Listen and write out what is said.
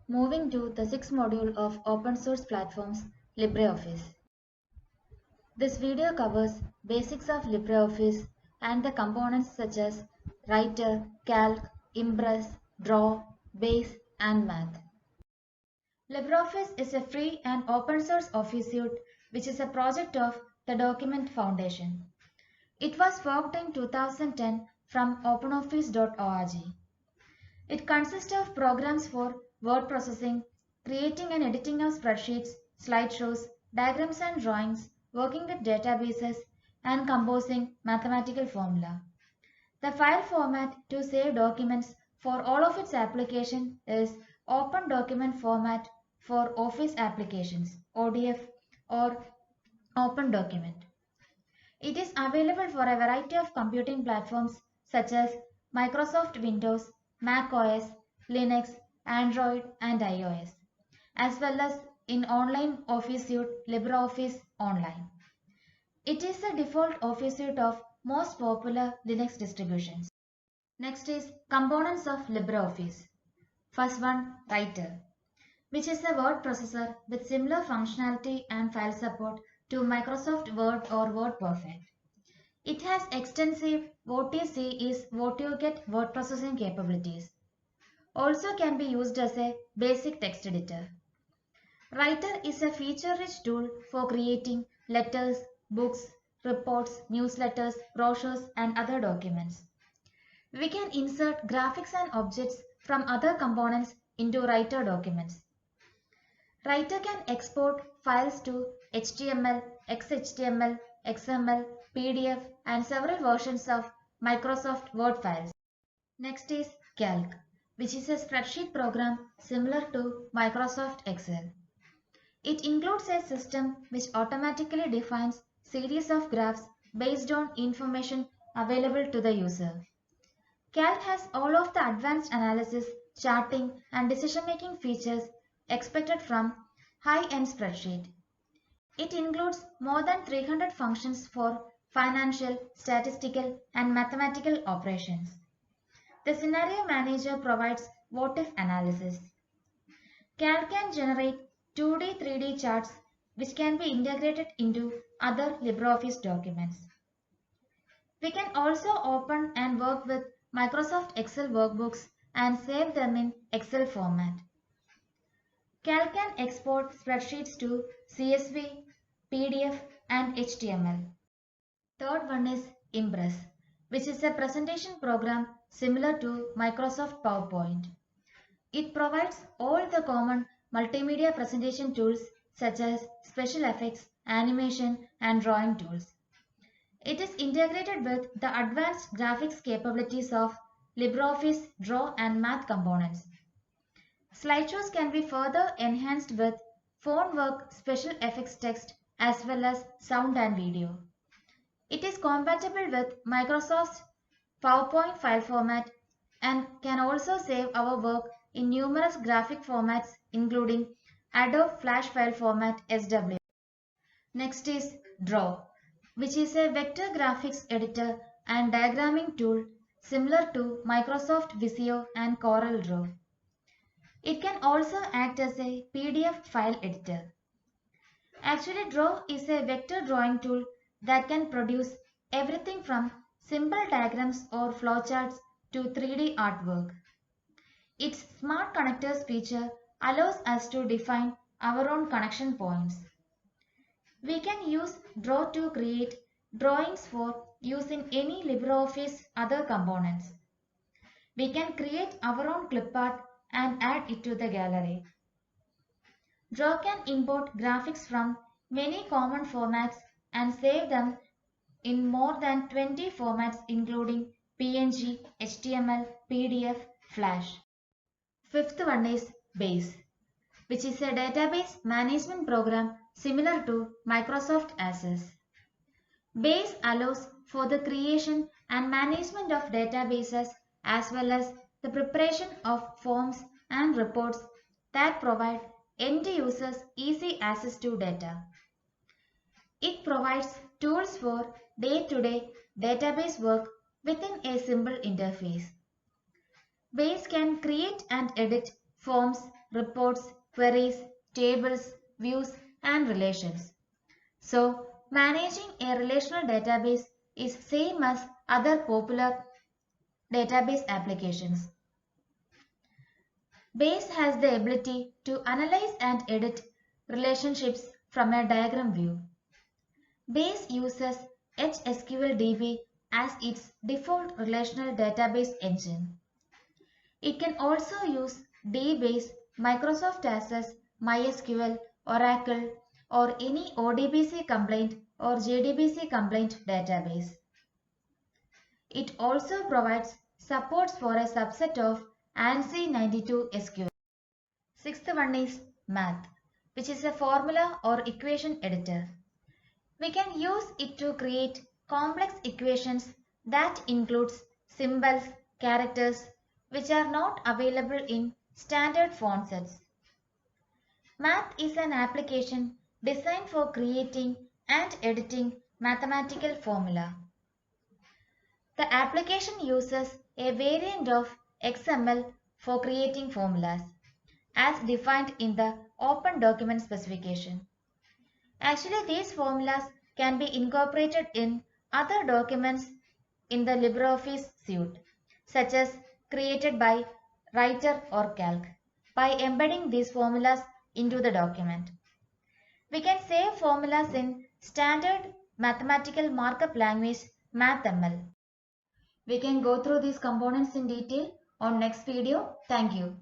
Moving to the sixth module of open source platforms, LibreOffice. This video covers basics of LibreOffice and the components such as Writer, Calc, Impress, Draw, Base, and Math. LibreOffice is a free and open source office suite which is a project of the Document Foundation. It was forked in 2010 from openoffice.org. It consists of programs for word processing, creating and editing of spreadsheets, slideshows, diagrams and drawings, working with databases, and composing mathematical formula. The file format to save documents for all of its application is Open Document Format for Office Applications, ODF, or Open Document. It is available for a variety of computing platforms such as Microsoft Windows, Mac OS, Linux, Android, and iOS, as well as in online Office suite LibreOffice Online. It is the default Office suite of most popular Linux distributions. Next is components of LibreOffice. First one, Writer, which is a word processor with similar functionality and file support to Microsoft Word or WordPerfect. It has extensive what you see is what you get word processing capabilities. Also can be used as a basic text editor. Writer is a feature-rich tool for creating letters, books, reports, newsletters, brochures, and other documents. We can insert graphics and objects from other components into Writer documents. Writer can export files to HTML, XHTML, XML, PDF, and several versions of Microsoft Word files. Next is Calc, which is a spreadsheet program similar to Microsoft Excel. It includes a system which automatically defines series of graphs based on information available to the user. Calc has all of the advanced analysis, charting, and decision-making features expected from high-end spreadsheet. It includes more than 300 functions for financial, statistical, and mathematical operations. The scenario manager provides what-if analysis. Calc can generate 2D, 3D charts which can be integrated into other LibreOffice documents. We can also open and work with Microsoft Excel workbooks and save them in Excel format. Calc can export spreadsheets to CSV, PDF, and HTML. Third one is Impress, which is a presentation program similar to Microsoft PowerPoint. It provides all the common multimedia presentation tools such as special effects, animation, and drawing tools. It is integrated with the advanced graphics capabilities of LibreOffice Draw and Math components. Slideshows can be further enhanced with PhoneWork special effects text as well as sound and video. It is compatible with Microsoft's PowerPoint file format and can also save our work in numerous graphic formats including Adobe Flash File Format SW. Next is Draw, which is a vector graphics editor and diagramming tool similar to Microsoft Visio and CorelDRAW. It can also act as a PDF file editor. Actually, Draw is a vector drawing tool that can produce everything from simple diagrams or flowcharts to 3D artwork. Its Smart Connectors feature allows us to define our own connection points. We can use Draw to create drawings for use in any LibreOffice other components. We can create our own clip art and add it to the gallery. Draw can import graphics from many common formats and save them in more than 20 formats including PNG, HTML, PDF, Flash. Fifth one is Base, which is a database management program similar to Microsoft Access. Base allows for the creation and management of databases as well as the preparation of forms and reports that provide end users easy access to data. It provides tools for day-to-day database work within a simple interface. Base can create and edit forms, reports, queries, tables, views, and relations. So, managing a relational database is same as other popular database applications. Base has the ability to analyze and edit relationships from a diagram view. Base uses HSQLDB as its default relational database engine. It can also use DBase, Microsoft Access, MySQL, Oracle, or any ODBC complaint or JDBC complaint database. It also provides supports for a subset of ANSI 92 SQL. Sixth one is Math, which is a formula or equation editor. We can use it to create complex equations that includes symbols, characters, which are not available in standard font sets. Math is an application designed for creating and editing mathematical formula. The application uses a variant of XML for creating formulas, as defined in the Open Document Specification. Actually, these formulas can be incorporated in other documents in the LibreOffice suite, such as created by Writer or Calc, by embedding these formulas into the document. We can save formulas in standard mathematical markup language MathML. We can go through these components in detail on next video. Thank you.